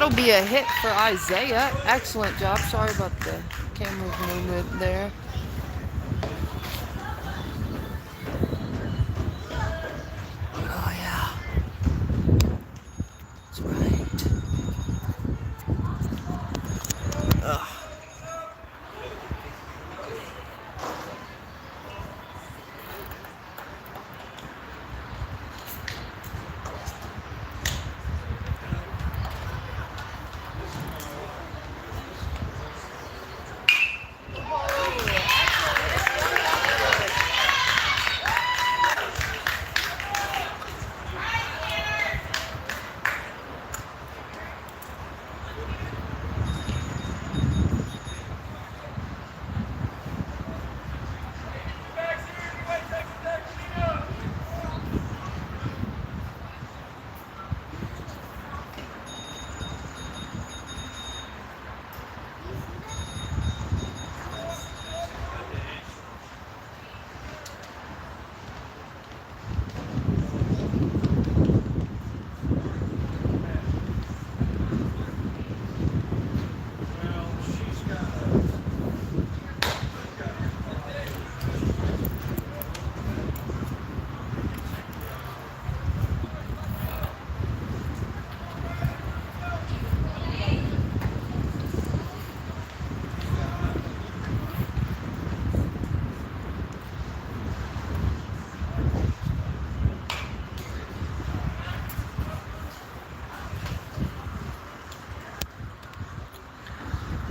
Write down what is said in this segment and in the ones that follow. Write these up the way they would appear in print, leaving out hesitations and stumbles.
that'll be a hit for Isaiah. Excellent job. Sorry about the camera's movement there. Oh, yeah. That's right. Ugh.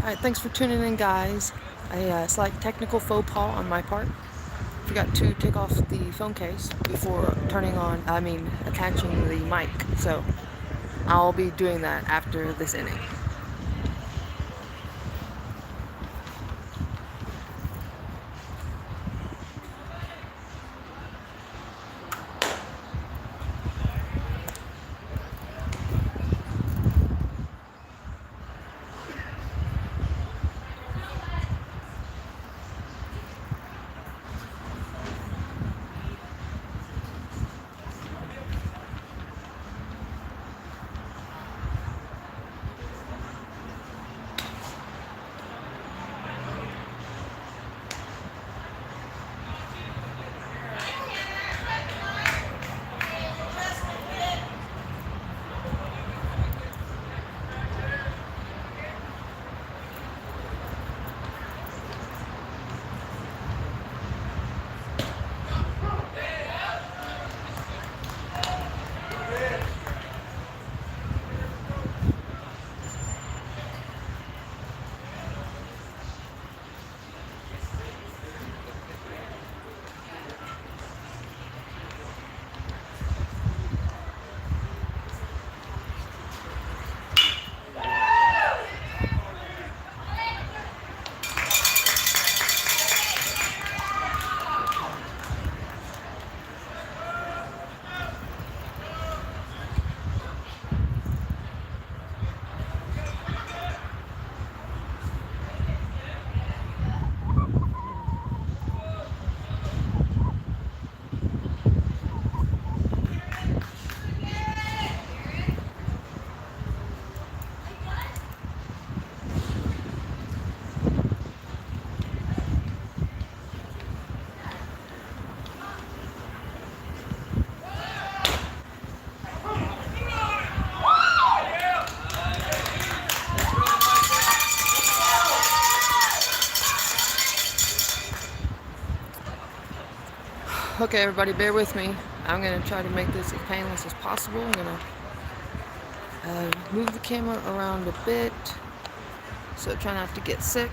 Alright, thanks for tuning in, guys. A slight technical faux pas on my part. Forgot to take off the phone case before attaching the mic. So I'll be doing that after this inning. Okay, everybody, bear with me. I'm going to try to make this as painless as possible. I'm going to move the camera around a bit, so try not to get sick.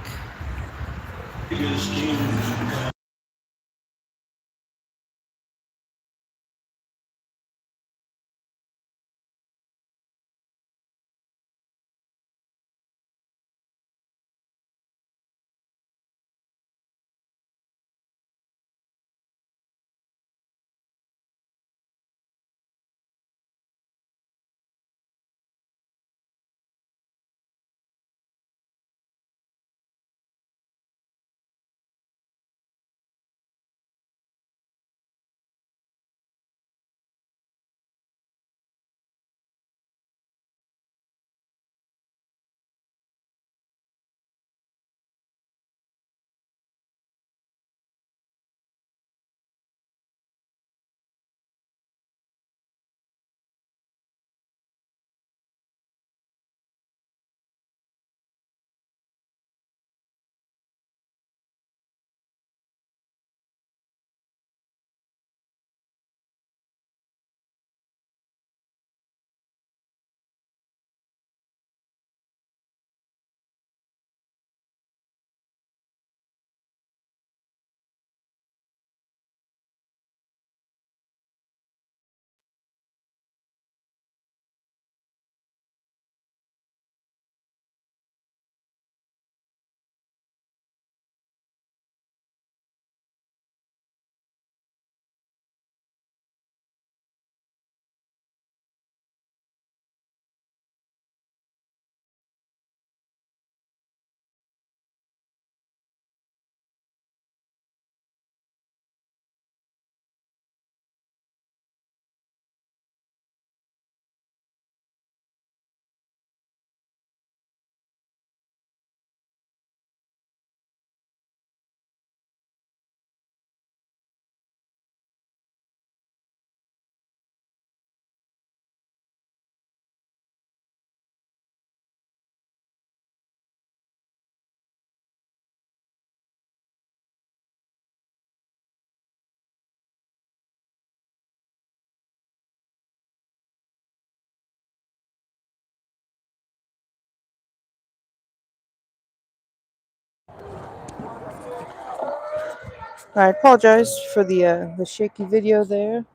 I apologize for the shaky video there.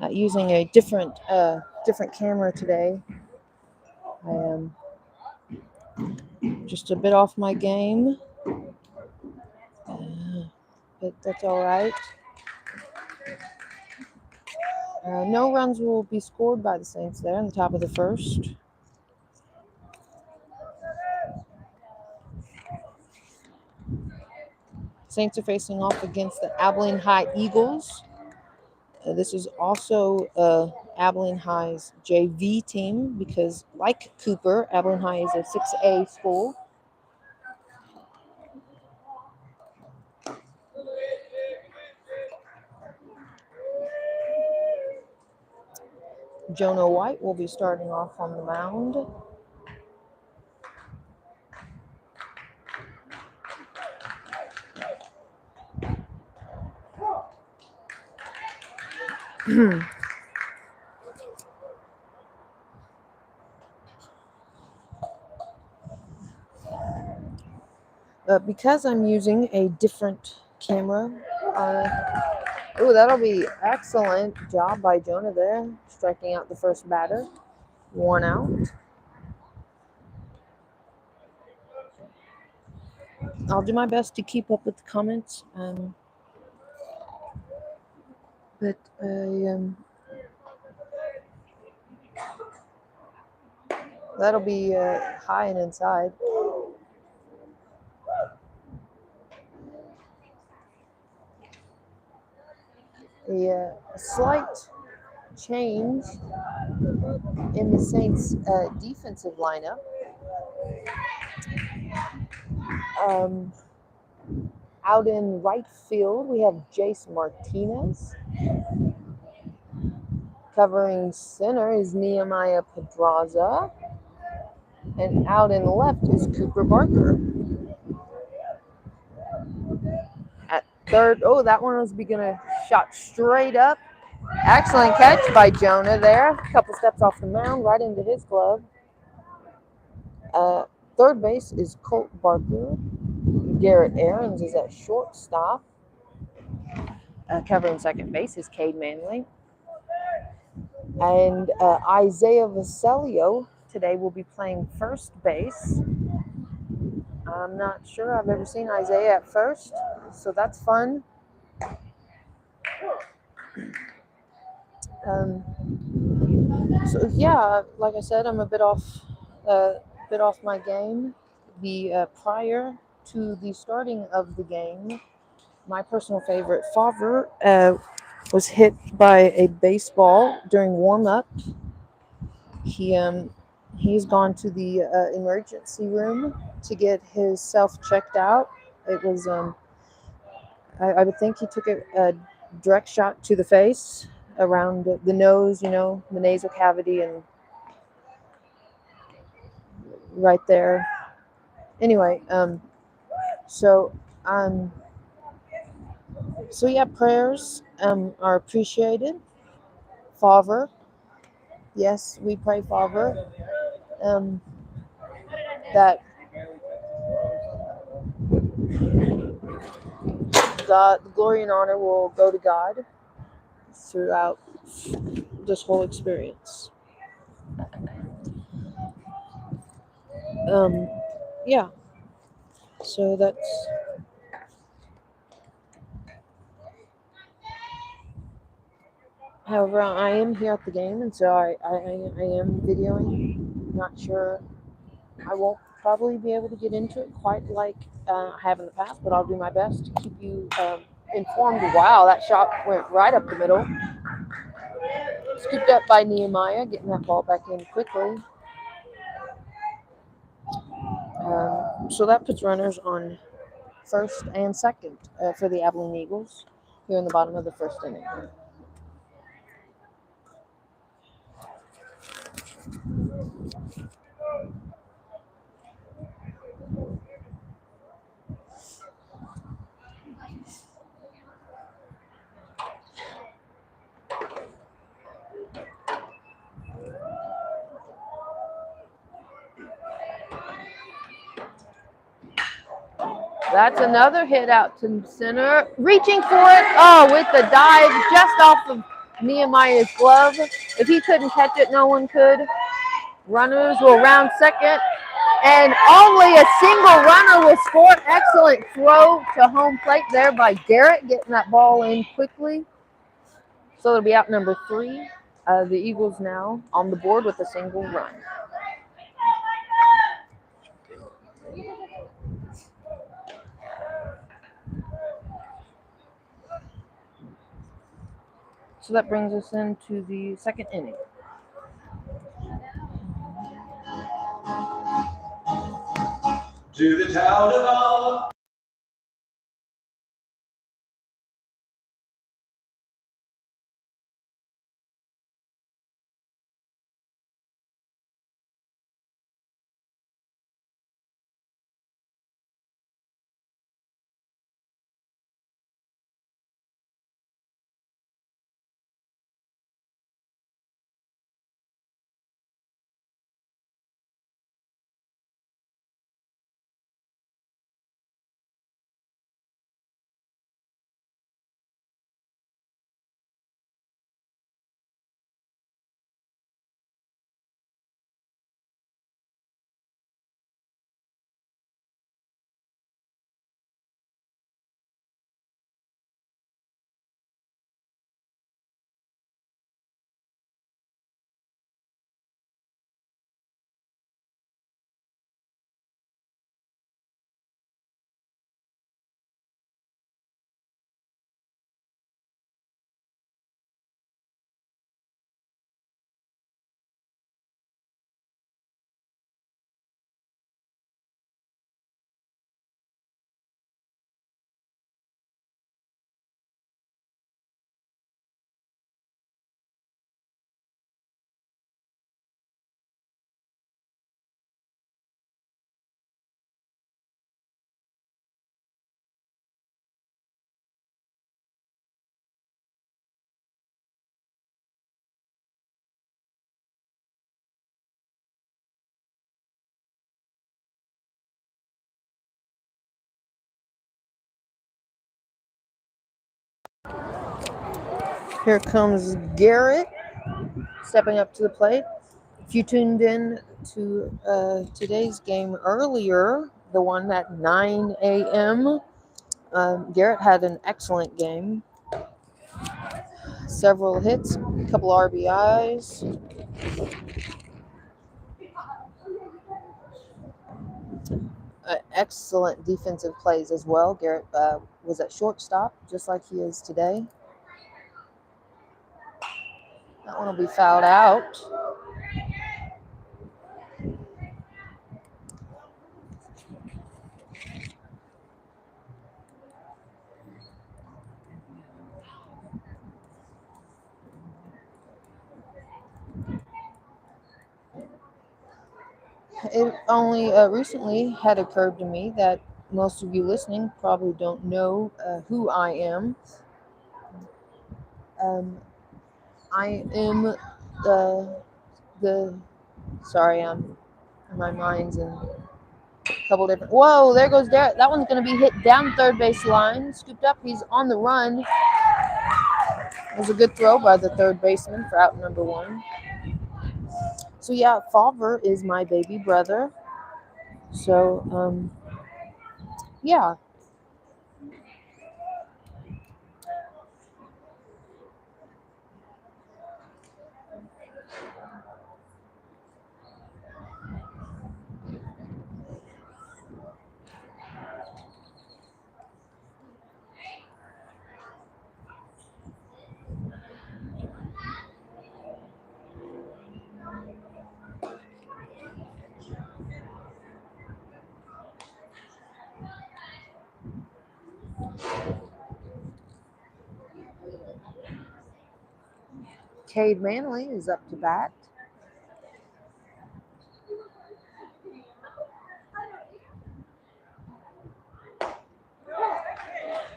Using a different camera today. I am just a bit off my game, but that's all right. No runs will be scored by the Saints there in the top of the first. Saints are facing off against the Abilene High Eagles. This is also Abilene High's JV team because, like Cooper, Abilene High is a 6A school. Jonah White will be starting off on the mound. Because I'm using a different camera, that'll be excellent job by Jonah there, striking out the first batter. 1 out. I'll do my best to keep up with the comments, but that'll be high and inside. A slight change in the Saints' defensive lineup. Out in right field, we have Jace Martinez. Covering center is Nehemiah Pedraza. And out in left is Cooper Barker. At third, that one was gonna shot straight up. Excellent catch by Jonah there. A couple steps off the mound, right into his glove. Third base is Colt Barker. Garrett Aarons is at shortstop. Covering second base is Cade Manley. And Isaiah Vasilio today will be playing first base. I'm not sure I've ever seen Isaiah at first, so that's fun. So yeah, like I said, I'm a bit off my game. Prior to the starting of the game, my personal favorite, Favre, was hit by a baseball during warm up. He's gone to the emergency room to get himself checked out. It was I would think he took a direct shot to the face around the nose, the nasal cavity, and right there. Anyway, so yeah, prayers are appreciated. Father, yes, we pray, Father, that God, the glory and honor will go to God throughout this whole experience. Yeah. So that's. However, I am here at the game, and so I am videoing. Not sure. I won't probably be able to get into it quite like I have in the past, but I'll do my best to keep you informed. Wow, that shot went right up the middle. Scooped up by Nehemiah, getting that ball back in quickly. So that puts runners on first and second for the Abilene Eagles here in the bottom of the first inning. That's another hit out to center. Reaching for it. Oh, with the dive just off of Nehemiah's glove. If he couldn't catch it, no one could. Runners will round second. And only a single runner will score. Excellent throw to home plate there by Garrett, getting that ball in quickly. So it'll be out number 3. The Eagles now on the board with a single run. So that brings us into the second inning. To the town of Allah. Here comes Garrett stepping up to the plate. If you tuned in to today's game earlier, the one at 9 a.m., Garrett had an excellent game. Several hits, a couple RBIs. Excellent defensive plays as well. Garrett was at shortstop, just like he is today. That one will be fouled out. It only recently had occurred to me that most of you listening probably don't know who I am. I am the sorry, my mind's in a couple different. Whoa, there goes Derek. That one's going to be hit down third base line. Scooped up. He's on the run. It was a good throw by the third baseman for out number 1. So yeah, Favre is my baby brother. So yeah. Cade Manley is up to bat.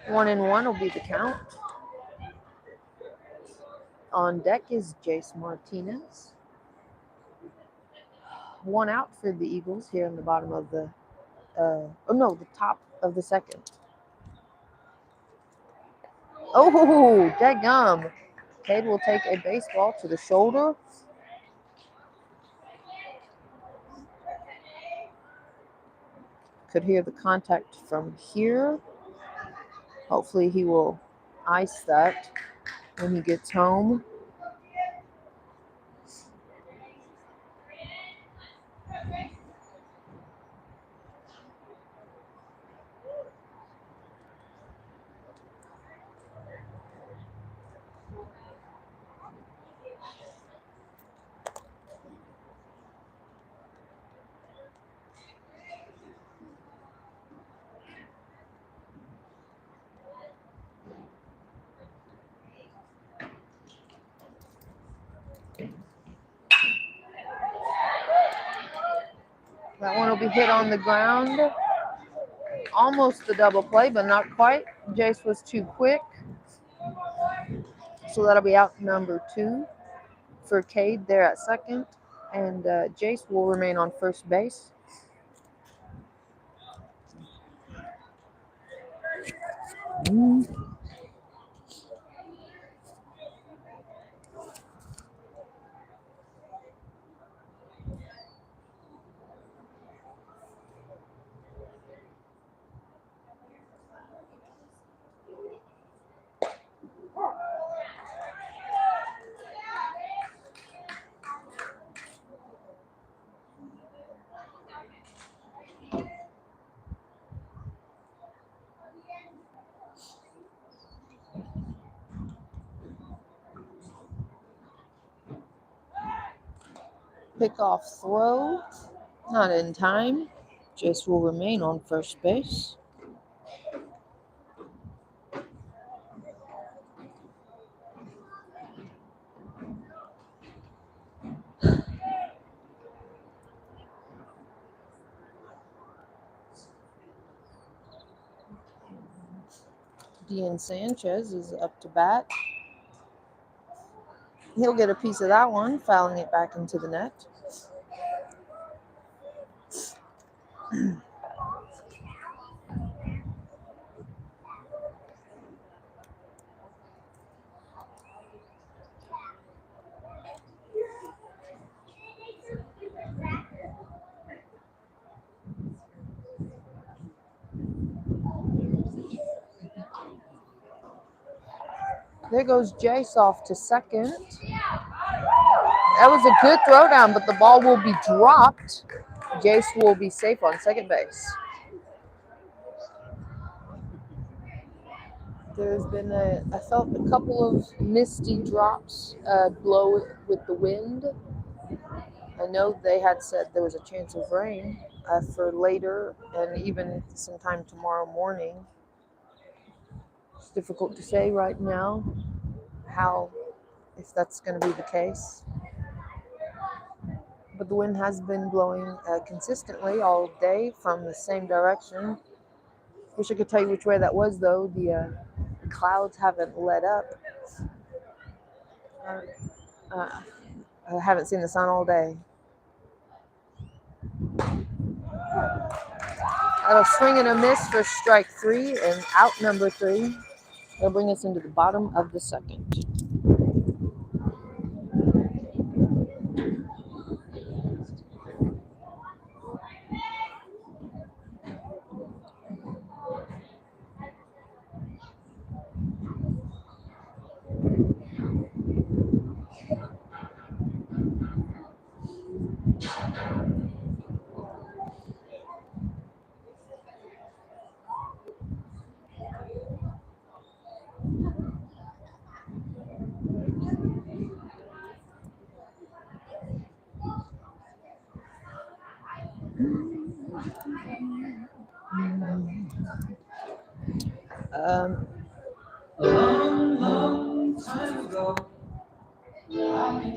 One and one will be the count. On deck is Jace Martinez. One out for the Eagles here in the bottom of the the top of the second. Oh, dadgum. Cade will take a baseball to the shoulder. Could hear the contact from here. Hopefully he will ice that when he gets home. That one will be hit on the ground. Almost a double play, but not quite. Jace was too quick. So that'll be out number 2 for Cade there at second. And Jace will remain on first base. Pickoff throw, not in time. Jace will remain on first base. Dean Sanchez is up to bat. He'll get a piece of that one, fouling it back into the net. There goes Jace off to second. That was a good throwdown, but the ball will be dropped. Jace will be safe on second base. There's been I felt a couple of misty drops blow with the wind. I know they had said there was a chance of rain for later and even sometime tomorrow morning. It's difficult to say right now if that's going to be the case. But the wind has been blowing consistently all day from the same direction. Wish I could tell you which way that was, though. The clouds haven't let up. I haven't seen the sun all day. A swing and a miss for strike 3 and out number 3. They'll bring us into the bottom of the second. A long, long time ago, I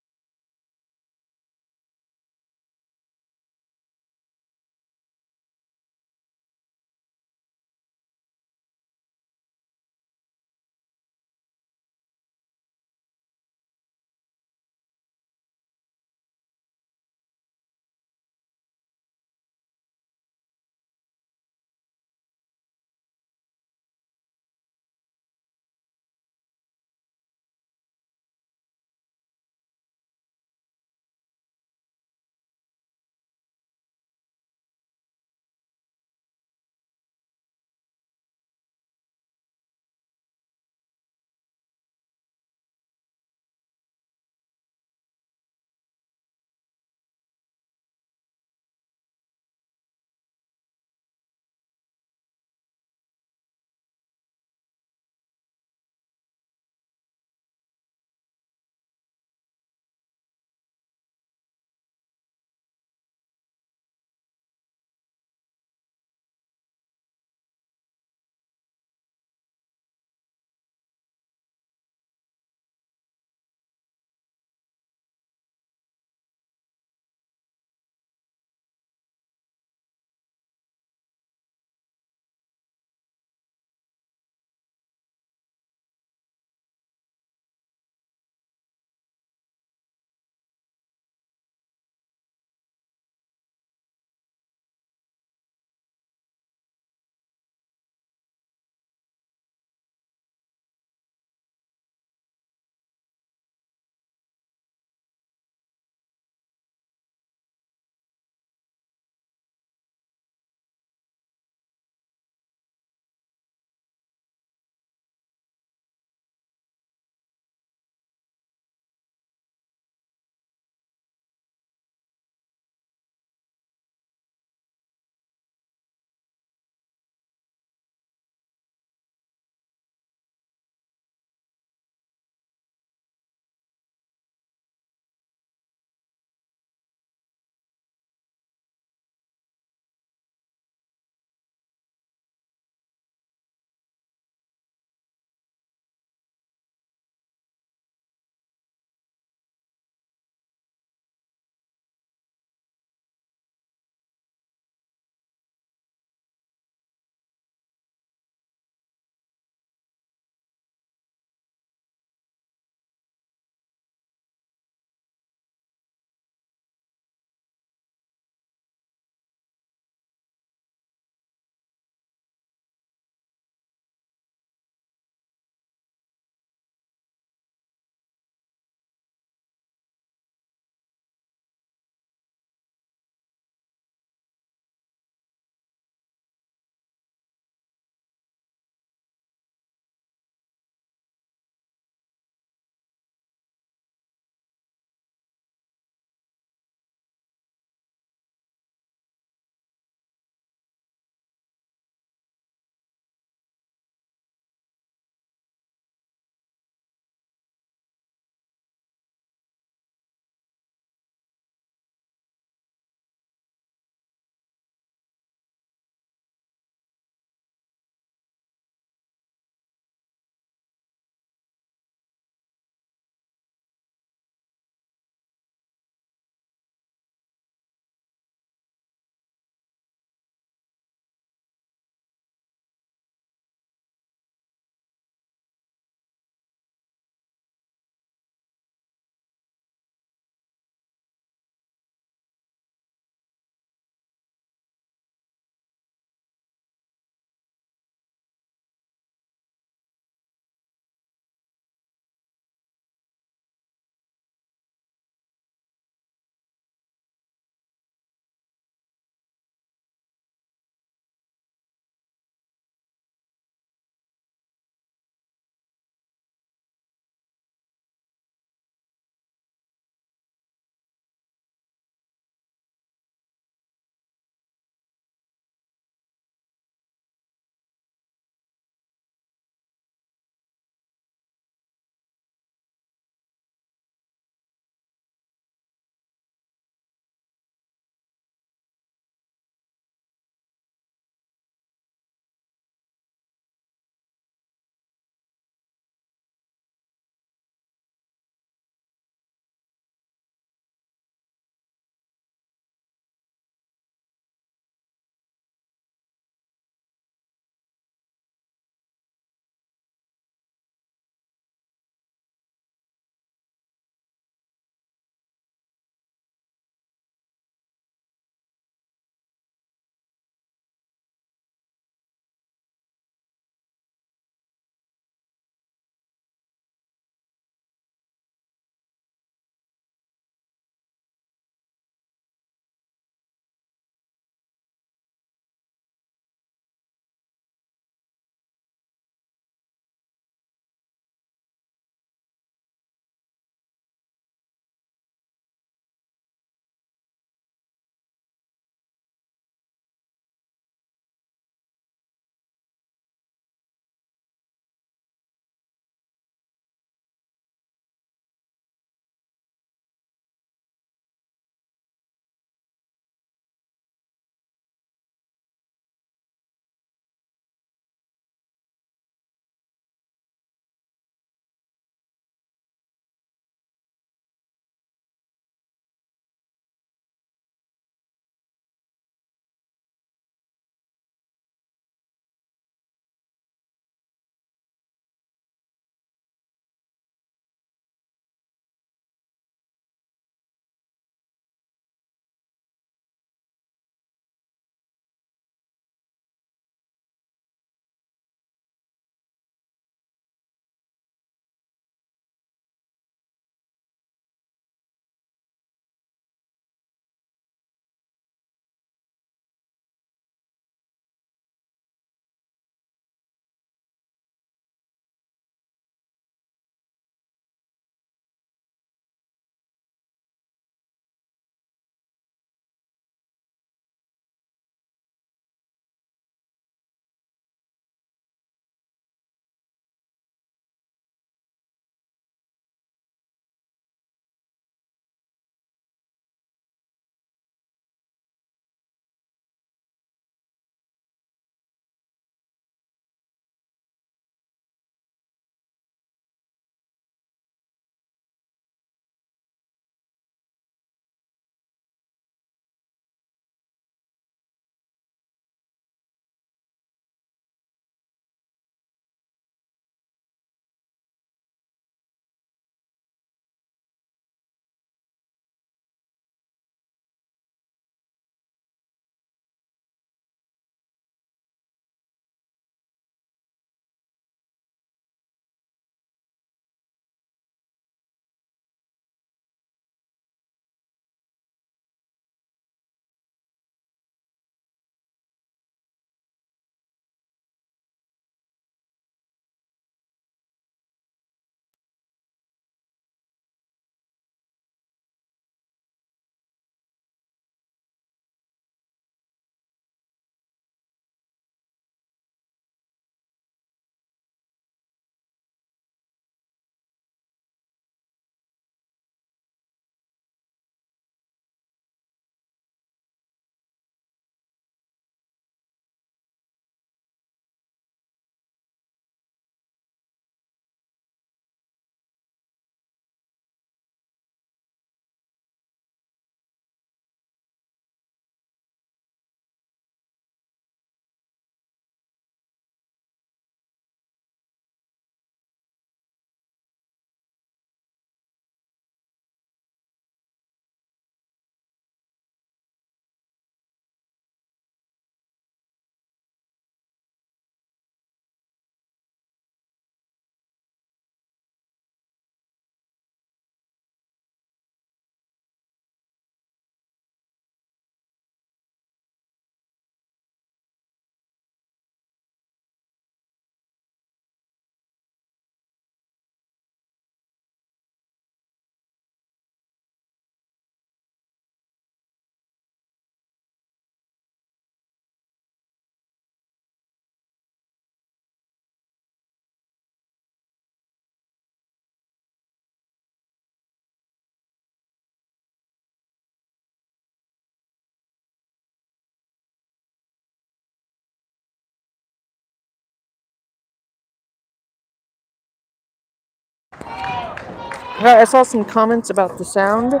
I saw some comments about the sound.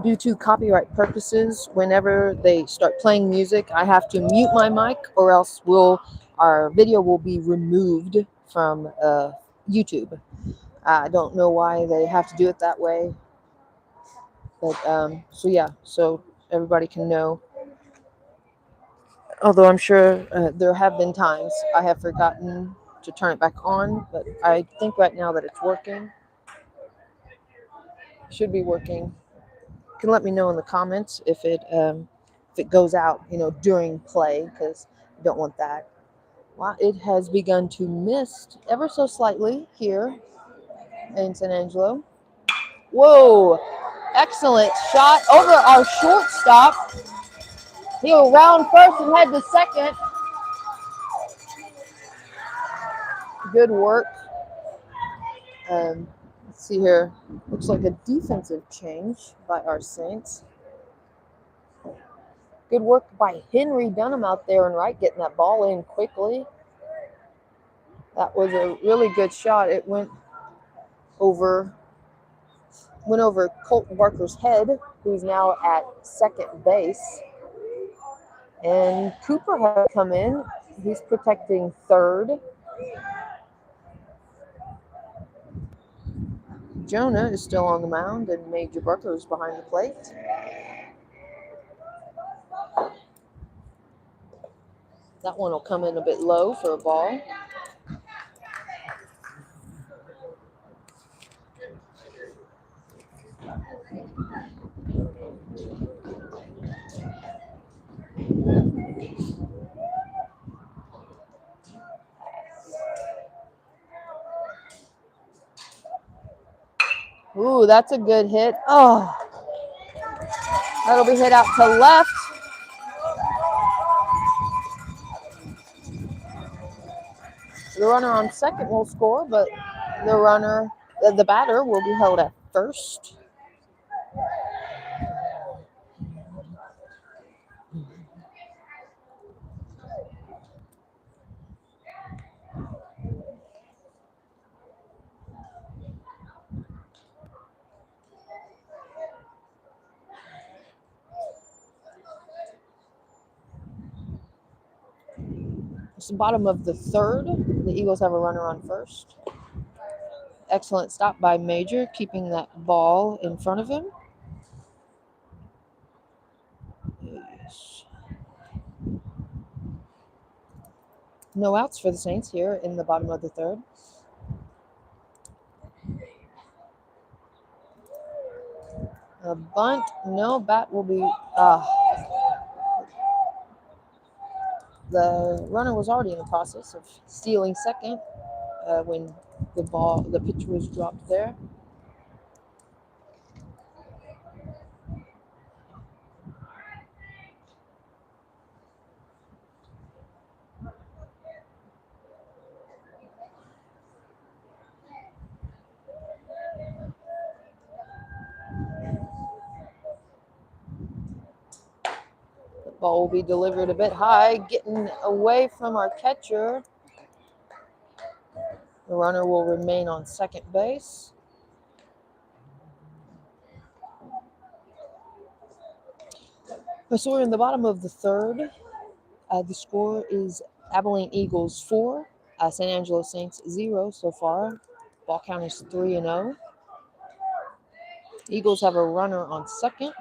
Due to copyright purposes, whenever they start playing music, I have to mute my mic, or else our video will be removed from YouTube. I don't know why they have to do it that way, but so yeah, so everybody can know. Although I'm sure there have been times I have forgotten to turn it back on, but I think right now that it's working. Should be working. You can let me know in the comments if it goes out, during play, because I don't want that. Well, it has begun to mist ever so slightly here in San Angelo. Whoa! Excellent shot over our shortstop. He'll round first and head to second. Good work. Let's see here. Looks like a defensive change by our Saints. Good work by Henry Dunham out there and right, getting that ball in quickly. That was a really good shot. It went over Colt Barker's head, who's now at second base. And Cooper has come in. He's protecting third. Jonah is still on the mound, and Major Barker is behind the plate. That one will come in a bit low for a ball. Ooh, that's a good hit. Oh, that'll be hit out to left. The runner on second will score, but the batter will be held at first. It's the bottom of the third. The Eagles have a runner on first. Excellent stop by Major, keeping that ball in front of him. No outs for the Saints here in the bottom of the third. A bunt, no, bat will be. The runner was already in the process of stealing second when the pitch was dropped there. The ball will be delivered a bit high, getting away from our catcher. The runner will remain on second base. So we're in the bottom of the third. The score is Abilene Eagles 4, San Angelo Saints 0 so far. Ball count is 3-0. Eagles have a runner on second.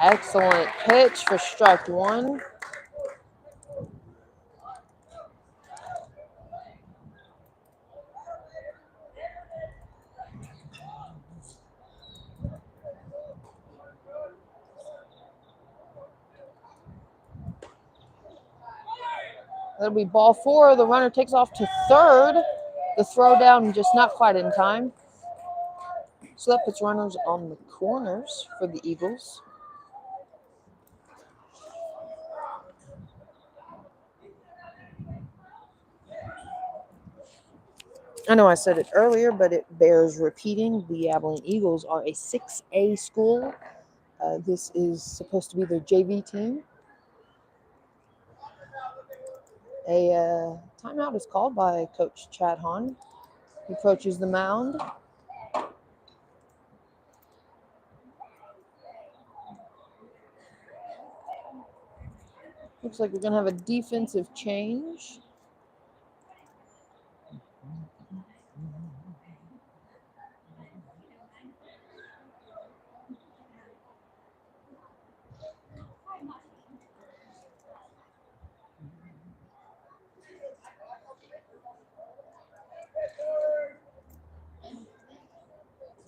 Excellent pitch for strike one. That'll be ball four. The runner takes off to third. The throw down just not quite in time. So that puts runners on the corners for the Eagles. I know I said it earlier, but it bears repeating. The Abilene Eagles are a 6A school. This is supposed to be their JV team. A timeout is called by Coach Chad Hahn. He approaches the mound. Looks like we're going to have a defensive change.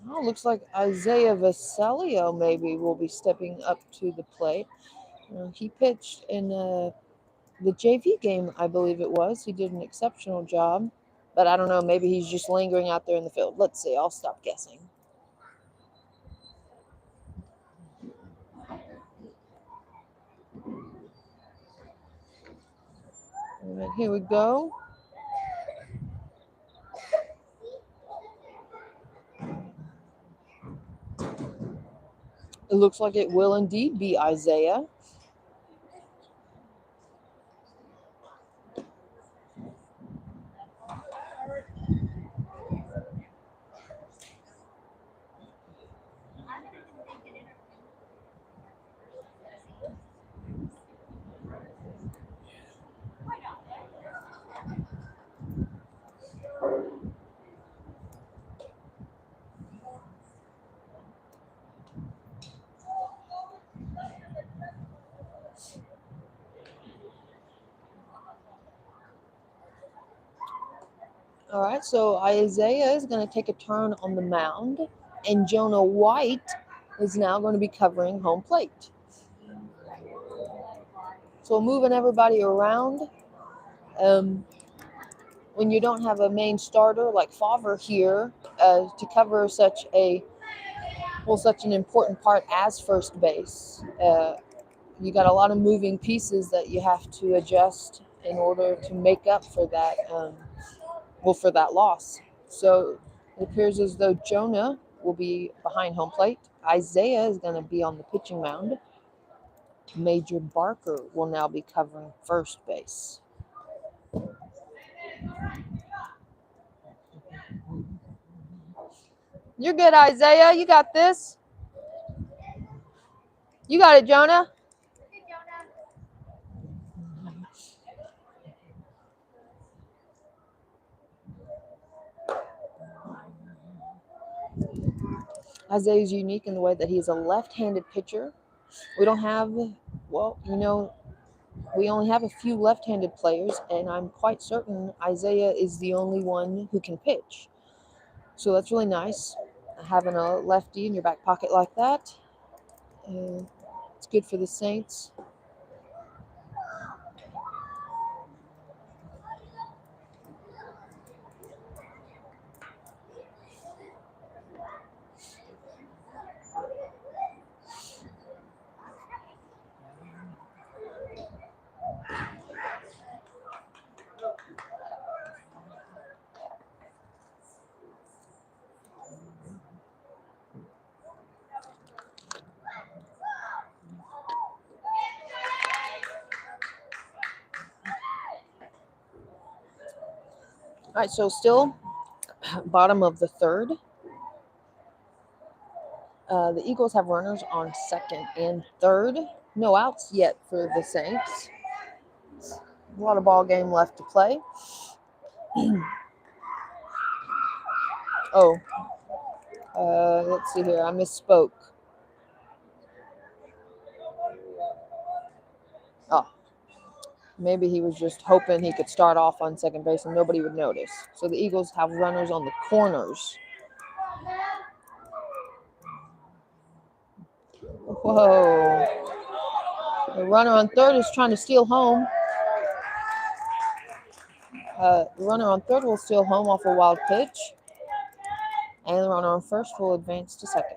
Oh, looks like Isaiah Vasalio maybe will be stepping up to the plate. He pitched in the JV game, I believe it was. He did an exceptional job. But I don't know, maybe he's just lingering out there in the field. Let's see, I'll stop guessing. And here we go. It looks like it will indeed be Isaiah. All right, so Isaiah is going to take a turn on the mound, and Jonah White is now going to be covering home plate. So moving everybody around. When you don't have a main starter like Favre here to cover such an important part as first base, you got a lot of moving pieces that you have to adjust in order to make up for that. For that loss. So it appears as though Jonah will be behind home plate. Isaiah is going to be on the pitching mound. Major Barker will now be covering first base. You're good, Isaiah. You got this. You got it, Jonah. Isaiah is unique in the way that he's a left-handed pitcher. We don't have, we only have a few left-handed players, and I'm quite certain Isaiah is the only one who can pitch. So that's really nice, having a lefty in your back pocket like that. It's good for the Saints. All right, so still bottom of the third. The Eagles have runners on second and third. No outs yet for the Saints. A lot of ball game left to play. Let's see here. I misspoke. Oh, maybe he was just hoping he could start off on second base and nobody would notice. So the Eagles have runners on the corners. Whoa. The runner on third is trying to steal home. The runner on third will steal home off a wild pitch. And the runner on first will advance to second.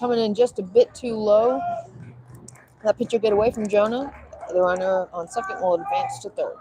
coming in just a bit too low. That pitch will get away from Jonah. The runner on second will advance to third.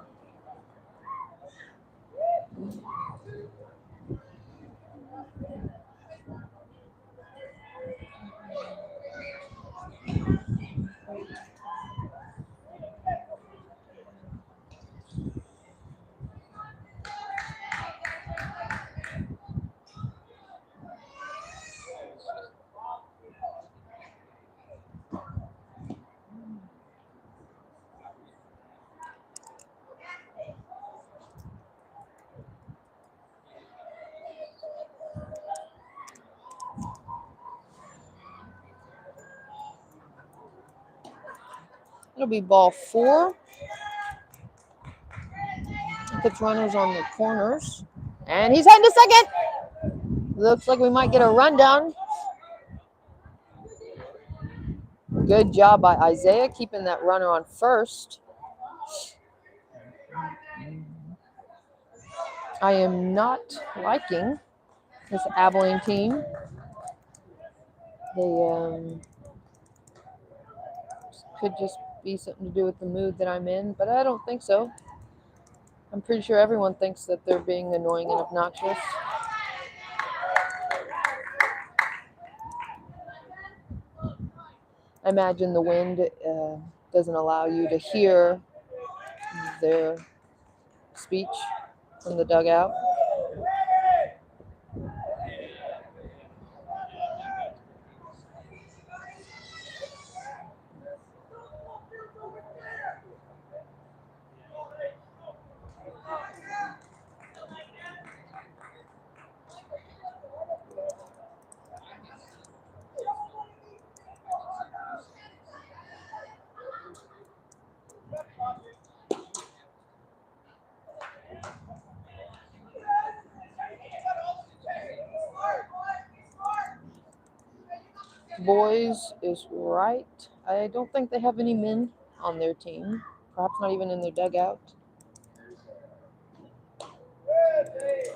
It'll be ball 4. Puts runners on the corners. And he's heading to second. Looks like we might get a rundown. Good job by Isaiah keeping that runner on first. I am not liking this Abilene team. They could just be something to do with the mood that I'm in, but I don't think so. I'm pretty sure everyone thinks that they're being annoying and obnoxious. I imagine the wind doesn't allow you to hear their speech from the dugout. Boys is right. I don't think they have any men on their team, perhaps not even in their dugout.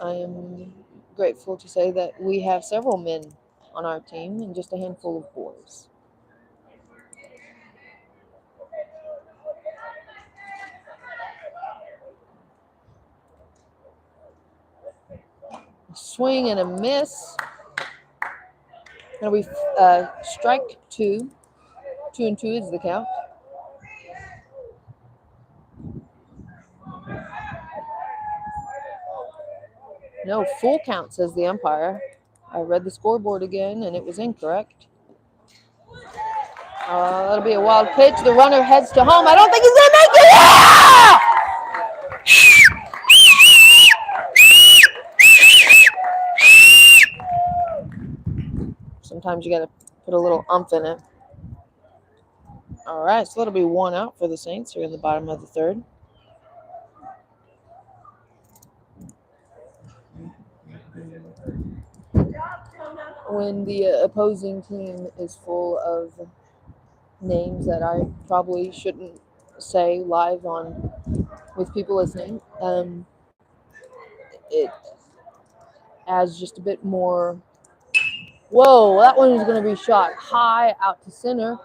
I am grateful to say that we have several men on our team and just a handful of boys. Swing and a miss. It'll be strike 2. 2-2 is the count. No, full count, says the umpire. I read the scoreboard again, and it was incorrect. That'll be a wild pitch. The runner heads to home. I don't think he's going to make it. Yeah! Sometimes you got to put a little umph in it. All right, so that'll be 1 out for the Saints here in the bottom of the third. When the opposing team is full of names that I probably shouldn't say live on with people listening, it adds just a bit more. Whoa, that one is going to be shot high out to center.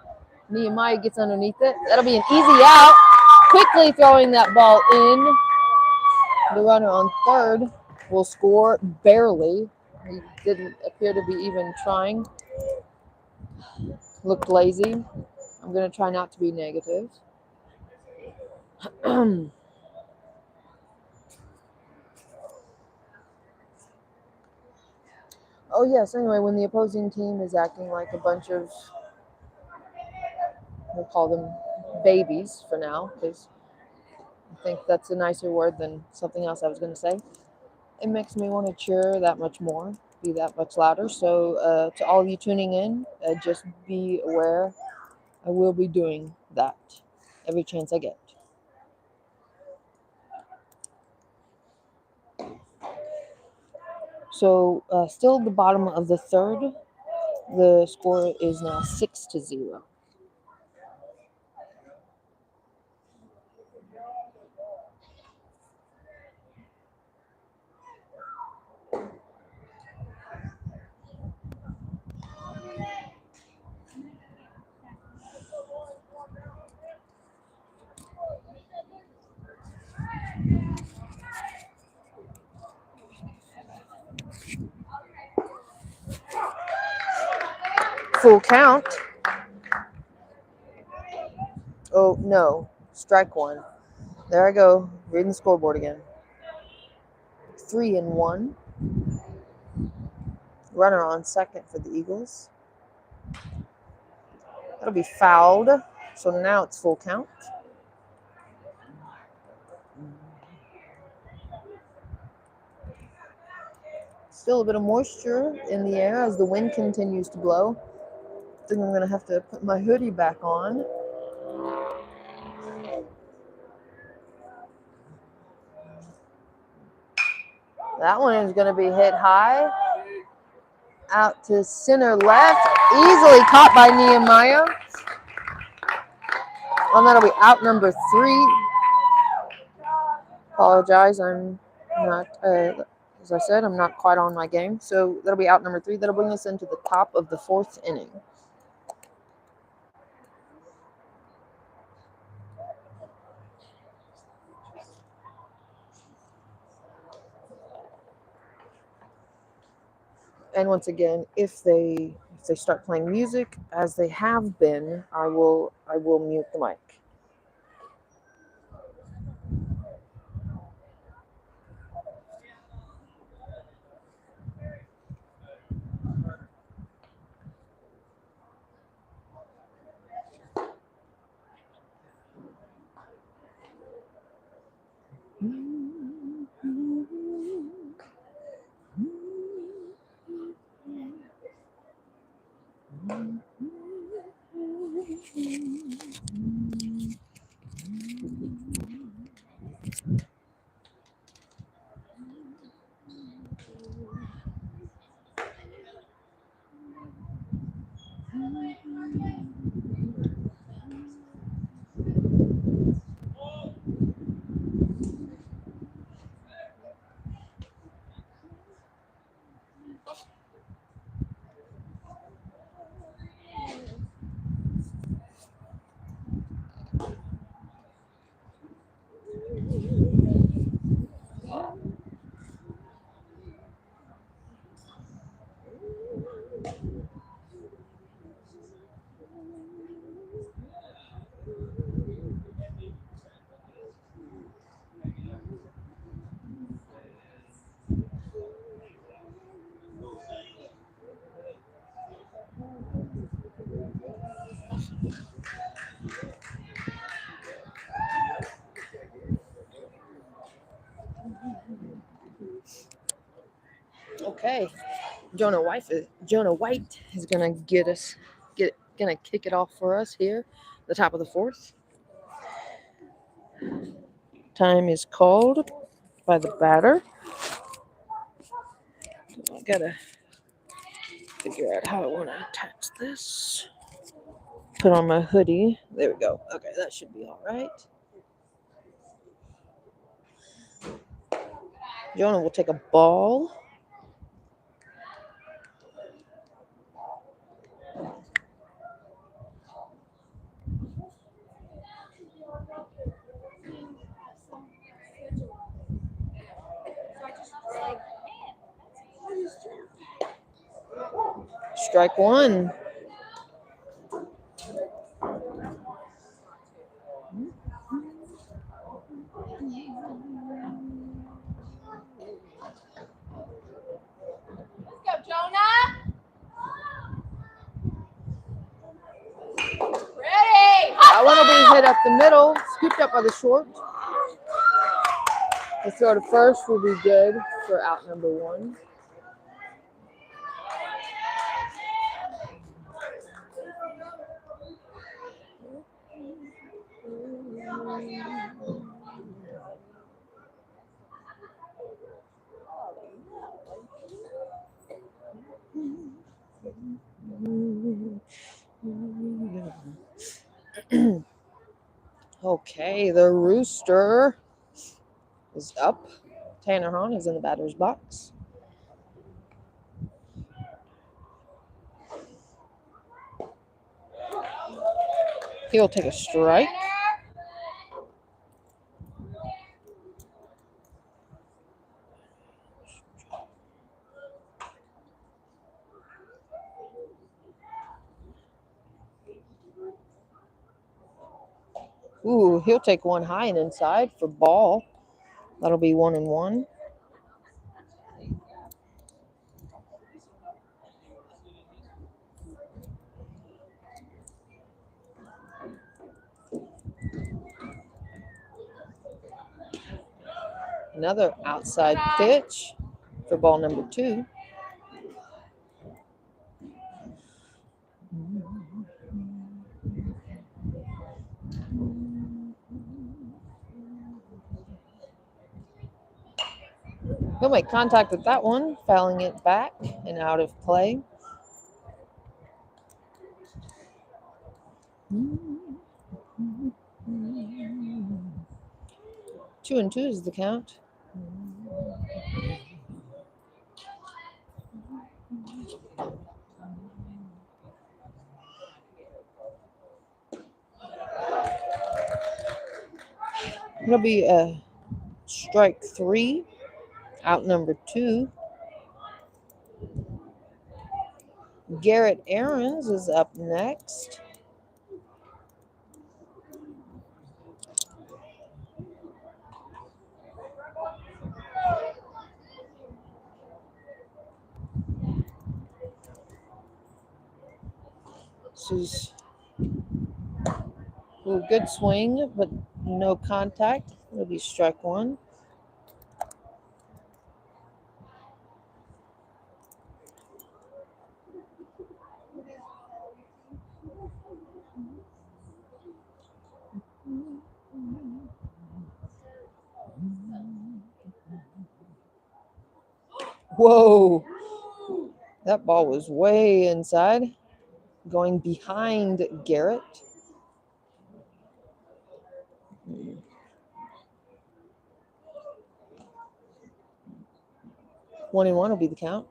Nehemiah gets underneath it. That'll be an easy out. Quickly throwing that ball in. The runner on third will score barely. He didn't appear to be even trying. Looked lazy. I'm going to try not to be negative. Oh, yes, anyway, when the opposing team is acting like a bunch of, we'll call them babies for now, because I think that's a nicer word than something else I was going to say. It makes me want to cheer that much more, be that much louder. So to all of you tuning in, just be aware I will be doing that every chance I get. So still the bottom of the third. The score is now 6-0. Full count. Oh, no. Strike one. There I go. Reading the scoreboard again. 3-1. Runner on second for the Eagles. That'll be fouled. So now it's full count. Still a bit of moisture in the air as the wind continues to blow. I think I'm going to have to put my hoodie back on. That one is going to be hit high. Out to center left. Easily caught by Nehemiah. And that'll be out number 3. Apologize, I'm not, as I said, I'm not quite on my game. So that'll be out number 3. That'll bring us into the top of the 4th inning. And once again, if they start playing music as they have been, I will mute the mic. Okay, Jonah White is gonna gonna kick it off for us here, the top of the 4th. Time is called by the batter. I gotta figure out how I want to attach this. Put on my hoodie. There we go. Okay, that should be all right. Jonah will take a ball. Strike one. Let's go, Jonah. Ready. That one will be hit up the middle, scooped up by the short. The throw to first will be good for out number 1. Okay, the rooster is up. Tanner Hahn is in the batter's box. He'll take a strike. Ooh, he'll take one high and inside for ball. That'll be 1-1. Another outside pitch for ball number 2. 'He'll make contact with that one, fouling it back and out of play. 2-2 is the count. It'll be a strike 3, out number 2. Garrett Aarons is up next. This is a good swing, but no contact. It'll be strike 1. Whoa, that ball was way inside, going behind Garrett. 1-1 will be the count.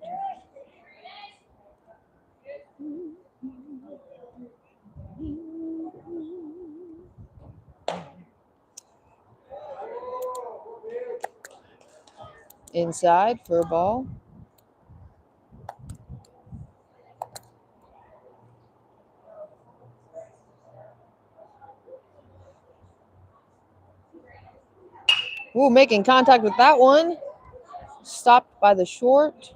Inside for a ball. Ooh, making contact with that one. Stopped by the short.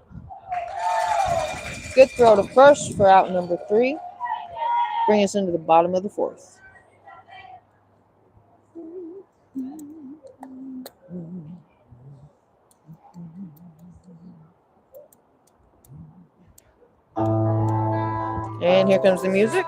Good throw to first for out number 3. Bring us into the bottom of the 4th. And here comes the music.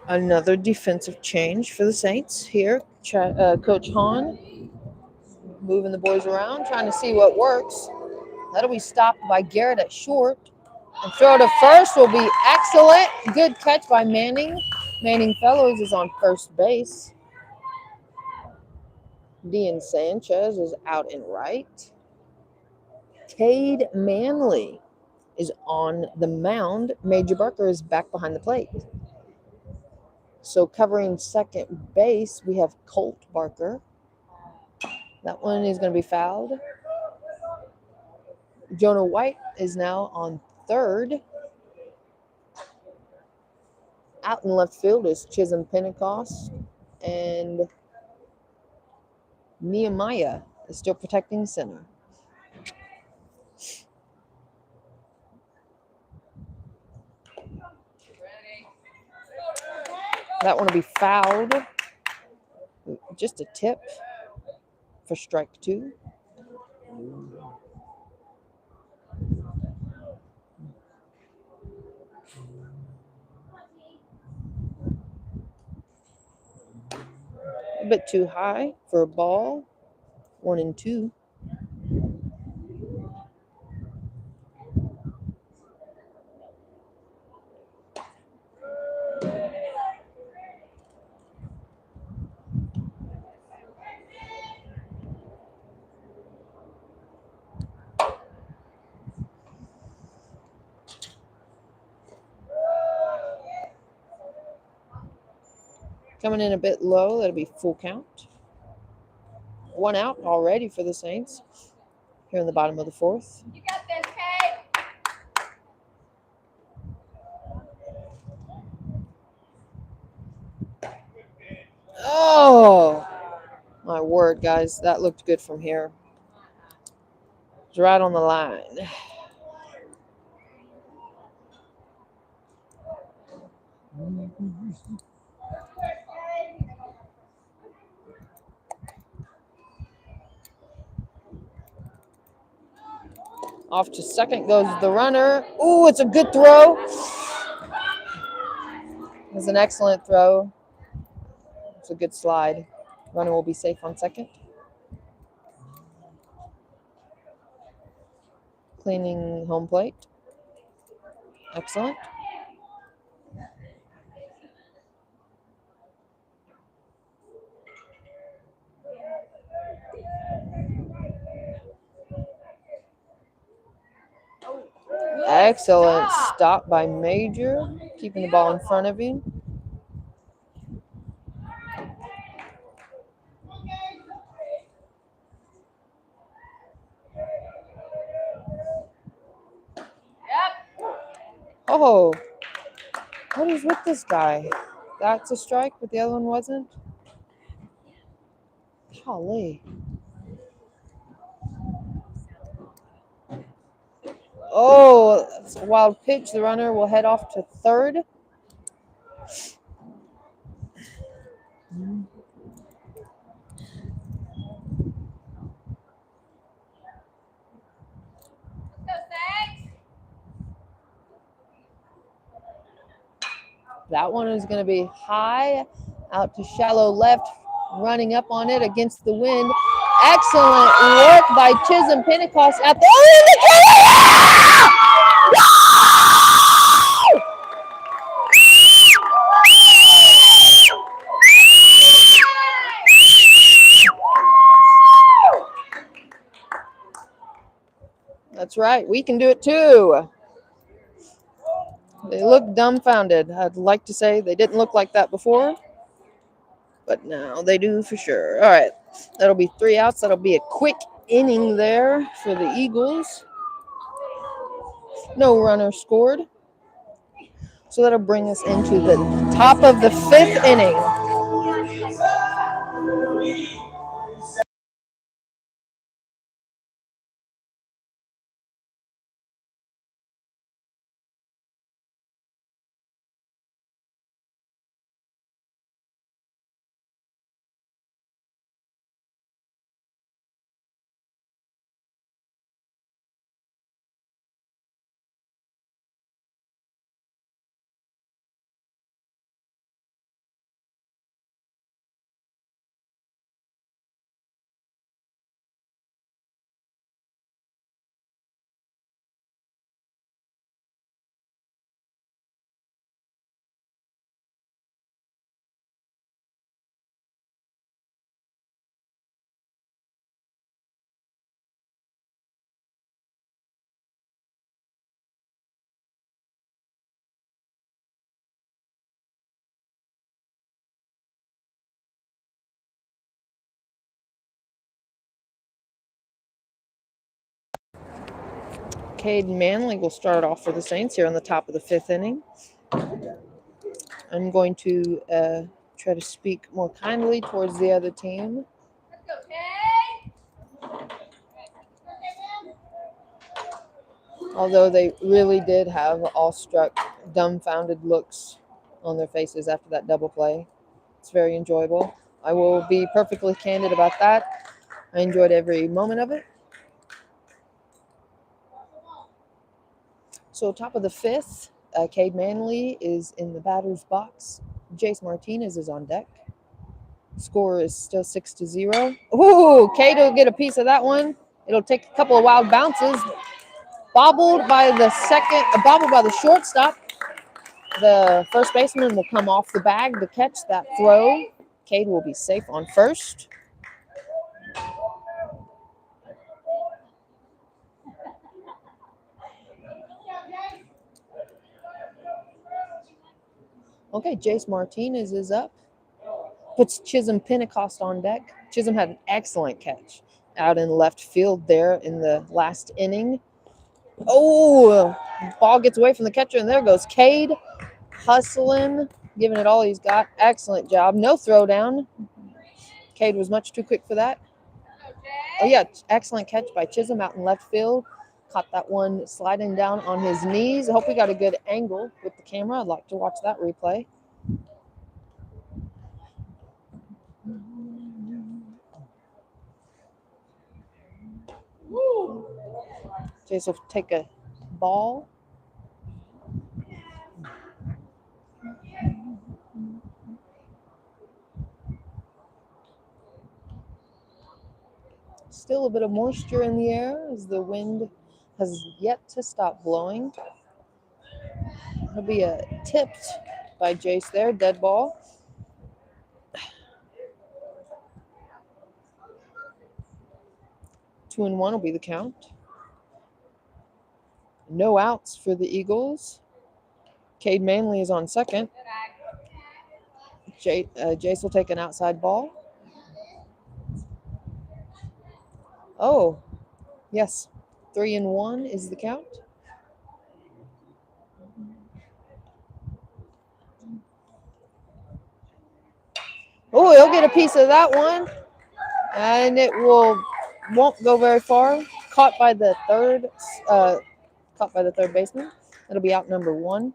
Another defensive change for the Saints here. Coach Hahn moving the boys around, trying to see what works. That'll be stopped by Garrett at short. And throw to first will be excellent. Good catch by Manning. Manning Fellows is on first base. Dean Sanchez is out and right. Cade Manley is on the mound. Major Barker is back behind the plate. So covering second base, we have Colt Barker. That one is going to be fouled. Jonah White is now on third. Out in left field is Chisholm Pentecost. And Nehemiah is still protecting center. That one will be fouled. Just a tip for strike two. A bit too high for a ball. 1-2. Coming in a bit low, that'll be full count. 1 out already for the Saints here in the bottom of the fourth. You got this, Kate. Oh, my word, guys. That looked good from here. It's right on the line. Off to second goes the runner. Ooh, it's a good throw. It's an excellent throw. It's a good slide. Runner will be safe on second. Cleaning home plate. Excellent. Excellent stop by Major, keeping the ball in front of him. Yep. Oh, what is with this guy? That's a strike, but the other one wasn't? Golly. Oh, that's a wild pitch. The runner will head off to third. So thanks. That one is going to be high, out to shallow left, running up on it against the wind. Excellent work by Chisholm Pentecost at the. That's right. We can do it too. They look dumbfounded. I'd like to say they didn't look like that before, but now they do for sure. All right. That'll be 3 outs. That'll be a quick inning there for the Eagles. No runner scored. So that'll bring us into the top of the 5th inning. Cade Manley will start off for the Saints here on the top of the 5th inning. I'm going to try to speak more kindly towards the other team. Let's go, Cade. Although they really did have awestruck, dumbfounded looks on their faces after that double play. It's very enjoyable. I will be perfectly candid about that. I enjoyed every moment of it. So top of the 5th, Cade Manley is in the batter's box. Jace Martinez is on deck. Score is still 6-0. Ooh, Cade will get a piece of that one. It'll take a couple of wild bounces. Bobbled by the shortstop. The first baseman will come off the bag to catch that throw. Cade will be safe on first. Okay, Jace Martinez is up. Puts Chisholm Pentecost on deck. Chisholm had an excellent catch out in left field there in the last inning. Oh, ball gets away from the catcher, and there goes Cade, hustling, giving it all he's got. Excellent job. No throwdown. Cade was much too quick for that. Oh, yeah, excellent catch by Chisholm out in left field. Caught that one sliding down on his knees. I hope we got a good angle with the camera. I'd like to watch that replay. Jace will take a ball. Still a bit of moisture in the air as the wind has yet to stop blowing. It'll be a tipped by Jace there, dead ball. Two and one will be the count. No outs for the Eagles. Cade Manley is on second. Jace will take an outside ball. Oh, yes. 3-1 is the count. Oh, he'll get a piece of that one. And it won't go very far. Caught by the third baseman. It'll be out number 1.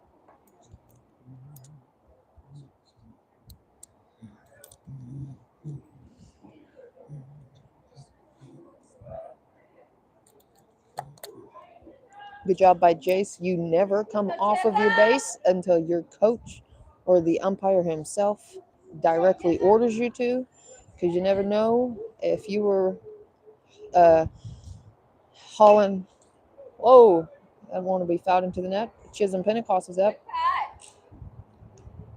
Good job by Jace. You never come off of your base until your coach or the umpire himself directly orders you to, because you never know if you were hauling. Oh, I want to be fouled into the net. Chisholm Pentecost is up.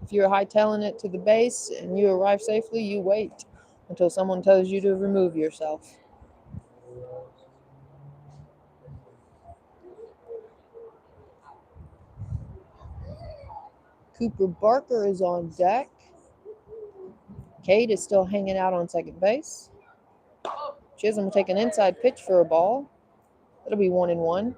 If you're hightailing it to the base and you arrive safely, you wait until someone tells you to remove yourself. Cooper Barker is on deck. Cade is still hanging out on second base. Chisholm will take an inside pitch for a ball. It'll be 1-1.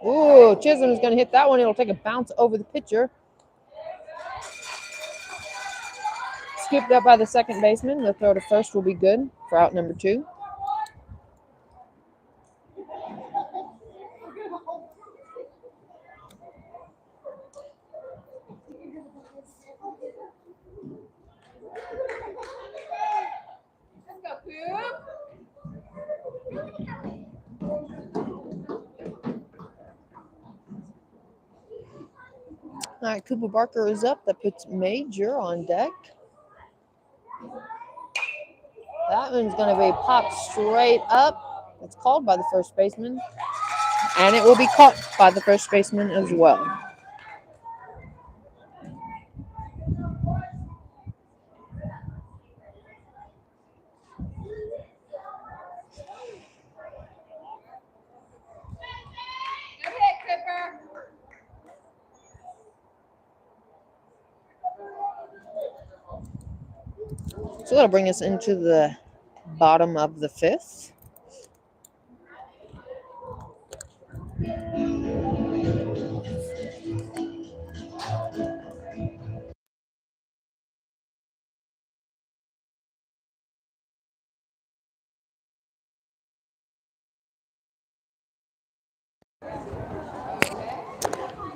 Ooh, Chisholm is going to hit that one. It'll take a bounce over the pitcher. Scooped up by the second baseman. The throw to first will be good for out number 2. Let's go, Coop. All right, Cooper Barker is up. That puts Major on deck. That one's going to be popped straight up. It's called by the first baseman. And it will be caught by the first baseman as well. Good hit, Cooper. So that'll bring us into the bottom of the fifth.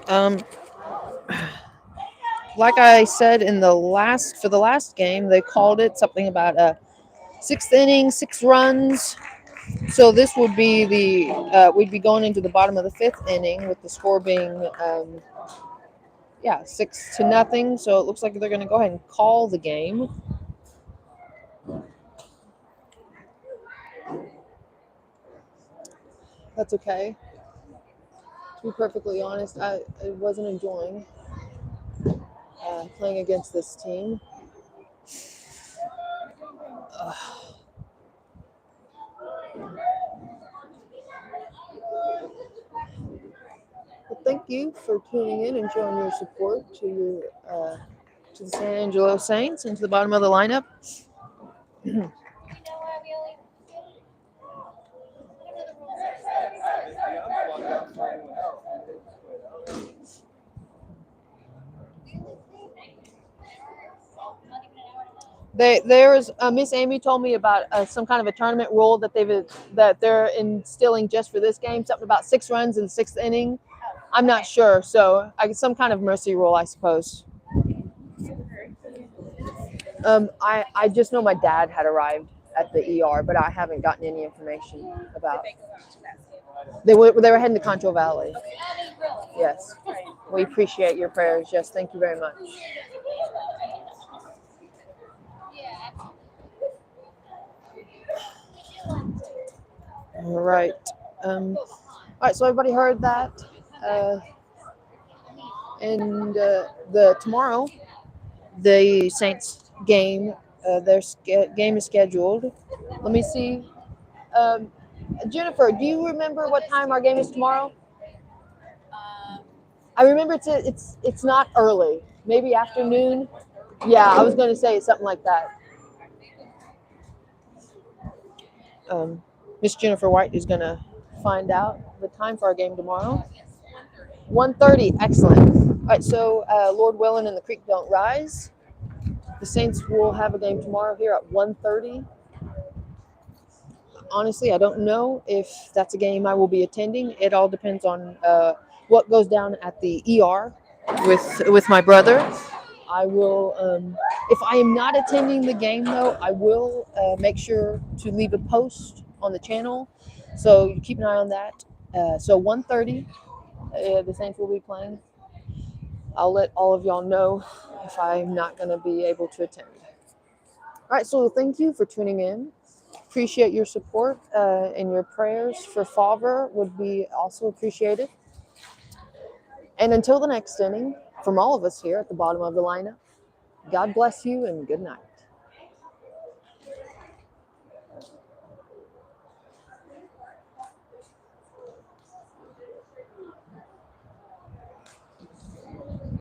Um, like I said in the last game, they called it something about a sixth inning, 6 runs. So this would be we'd be going into the bottom of the fifth inning with the score being 6-0. So it looks like they're going to go ahead and call the game. That's okay. To be perfectly honest, I wasn't enjoying playing against this team. Well, thank you for tuning in and showing your support to the San Angelo Saints and to the bottom of the lineup. There's Miss Amy told me about some kind of a tournament rule that they're instilling just for this game. Something about 6 runs in the sixth inning. I'm not sure, so some kind of mercy rule, I suppose. I just know my dad had arrived at the ER, but I haven't gotten any information about. They were heading to Concho Valley. Yes, we appreciate your prayers. Yes, thank you very much. All right. All right. So everybody heard that, and the tomorrow the Saints game. Game is scheduled. Let me see. Um, Jennifer, do you remember what time our game is tomorrow? I remember it's not early. Maybe afternoon. Yeah, I was going to say something like that. Miss Jennifer White is going to find out the time for our game tomorrow. 1:30. Excellent. All right. So Lord willing, and the creek don't rise. The Saints will have a game tomorrow here at 1:30. Honestly, I don't know if that's a game I will be attending. It all depends on what goes down at the ER with my brother. I will, if I am not attending the game though, I will make sure to leave a post on the channel. So you keep an eye on that. So 1:30, the Saints will be playing. I'll let all of y'all know if I'm not going to be able to attend. All right, so thank you for tuning in. Appreciate your support and your prayers for Favre would be also appreciated. And until the next inning, from all of us here at the bottom of the lineup, God bless you and good night.